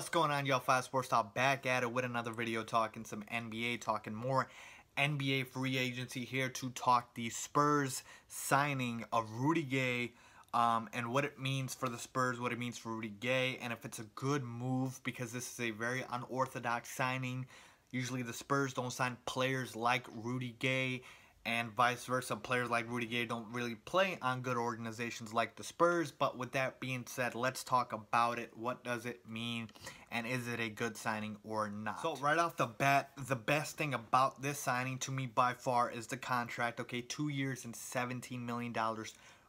What's going on, y'all? 5 Sports Talk back at it with another video talking some NBA, talking more NBA free agency here to talk the Spurs signing of Rudy Gay and what it means for the Spurs, what it means for Rudy Gay, and if it's a good move because this is a very unorthodox signing. Usually the Spurs don't sign players like Rudy Gay, and vice versa. Players like Rudy Gay don't really play on good organizations like the Spurs. But with that being said, let's talk about it. What does it mean? And is it a good signing or not? So right off the bat, the best thing about this signing to me by far is the contract. Okay, 2 years and $17 million.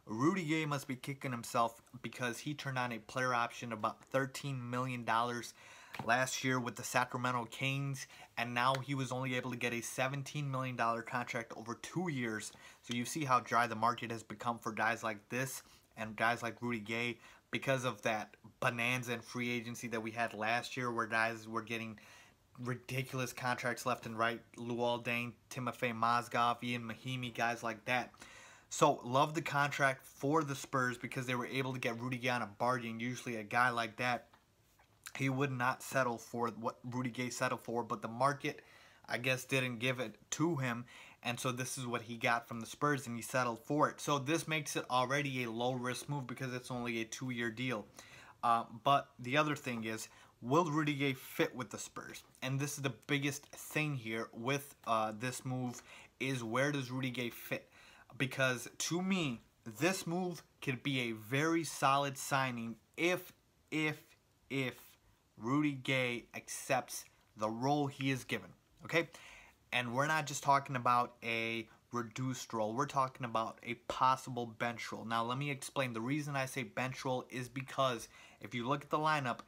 Rudy Gay must be kicking himself because he turned on a player option about $13 million last year with the Sacramento Kings, and now he was only able to get a $17 million contract over 2 years. So you see how dry the market has become for guys like this and guys like Rudy Gay because of that bonanza in free agency that we had last year where guys were getting ridiculous contracts left and right. Luol Deng, Timofey Mozgov, Ian Mahimi, guys like that. So love the contract for the Spurs because they were able to get Rudy Gay on a bargain. Usually a guy like that, he would not settle for what Rudy Gay settled for, but the market, I guess, didn't give it to him, and so this is what he got from the Spurs, and he settled for it. So this makes it already a low-risk move because it's only a 2-year deal. But the other thing is, will Rudy Gay fit with the Spurs? And this is the biggest thing here with this move is where does Rudy Gay fit? Because to me, this move could be a very solid signing if Rudy Gay accepts the role he is given, okay? And we're not just talking about a reduced role. We're talking about a possible bench role. Now, let me explain. The reason I say bench role is because if you look at the lineup,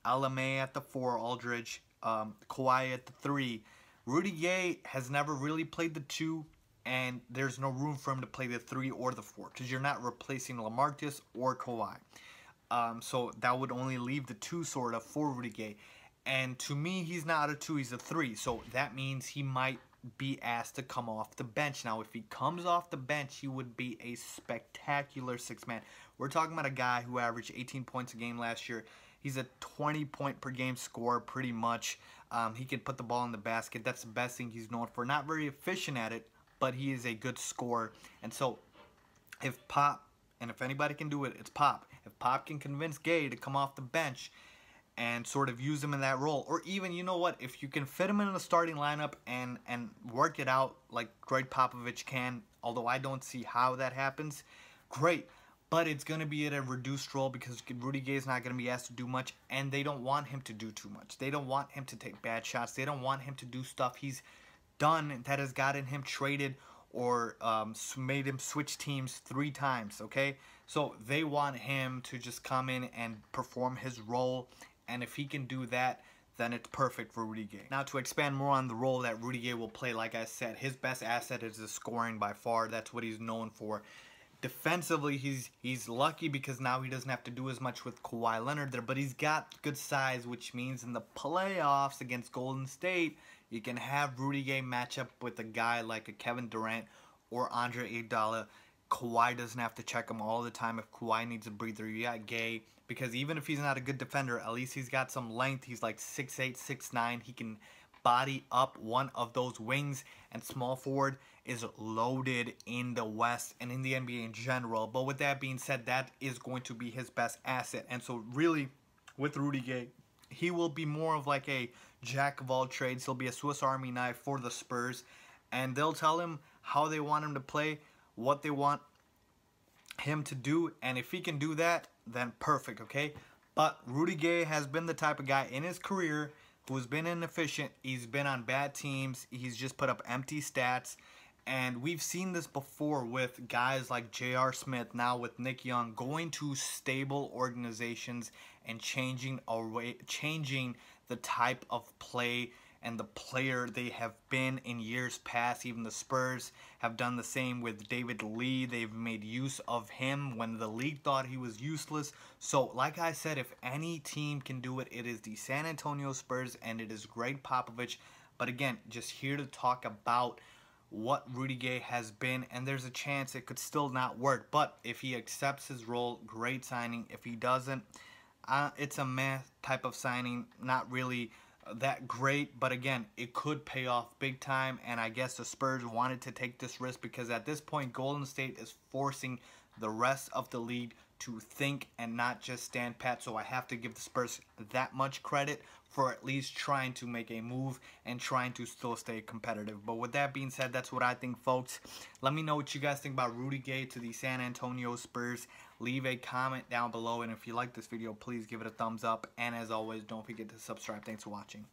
LMA at the 4, Aldridge, Kawhi at the 3, Rudy Gay has never really played the 2, and there's no room for him to play the 3 or the 4 because you're not replacing LaMarcus or Kawhi. So that would only leave the 2 sort of for Rudy Gay. And to me, he's not a 2, he's a 3. So that means he might be asked to come off the bench. Now, if he comes off the bench, he would be a spectacular 6-man. We're talking about a guy who averaged 18 points a game last year. He's a 20-point-per-game scorer pretty much. He can put the ball in the basket. That's the best thing he's known for. Not very efficient at it, but he is a good scorer. And so if Pop, and if anybody can do it, it's Pop. If Pop can convince Gay to come off the bench and sort of use him in that role, or even, you know what, if you can fit him in the starting lineup and work it out like Greg Popovich can, although I don't see how that happens, great. But it's going to be at a reduced role because Rudy Gay is not going to be asked to do much, and they don't want him to do too much. They don't want him to take bad shots. They don't want him to do stuff he's done that has gotten him traded or made him switch teams 3 times, okay? So they want him to just come in and perform his role, and if he can do that, then it's perfect for Rudy Gay. Now, to expand more on the role that Rudy Gay will play, like I said, his best asset is the scoring by far. That's what he's known for. Defensively, he's lucky because now he doesn't have to do as much with Kawhi Leonard there, but he's got good size, which means in the playoffs against Golden State, you can have Rudy Gay match up with a guy like a Kevin Durant or Andre Iguodala. Kawhi doesn't have to check him all the time if Kawhi needs a breather. You got Gay, because even if he's not a good defender, at least he's got some length. He's like 6'8", 6'9". He can body up one of those wings, and small forward is loaded in the West and in the NBA in general. But with that being said, that is going to be his best asset. And so really, with Rudy Gay, he will be more of like a jack of all trades. He'll be a Swiss Army knife for the Spurs, and they'll tell him how they want him to play, what they want him to do, and if he can do that, then perfect, okay? But Rudy Gay has been the type of guy in his career who's been inefficient. He's been on bad teams. He's just put up empty stats, and we've seen this before with guys like J.R. Smith, now with Nick Young, going to stable organizations and changing the type of play and the player they have been in years past. Even the Spurs have done the same with David Lee. They've made use of him when the league thought he was useless. So, like I said, if any team can do it, it is the San Antonio Spurs, and it is Greg Popovich. But again, just here to talk about what Rudy Gay has been, and there's a chance it could still not work. But if he accepts his role, great signing. If he doesn't, it's a meh type of signing, not really that great, but again, it could pay off big time, and I guess the Spurs wanted to take this risk because at this point, Golden State is forcing the rest of the league to think and not just stand pat, so I have to give the Spurs that much credit for at least trying to make a move and trying to still stay competitive. But with that being said, that's what I think, folks. Let me know what you guys think about Rudy Gay to the San Antonio Spurs. Leave a comment down below, and if you like this video, please give it a thumbs up, and as always, don't forget to subscribe. Thanks for watching.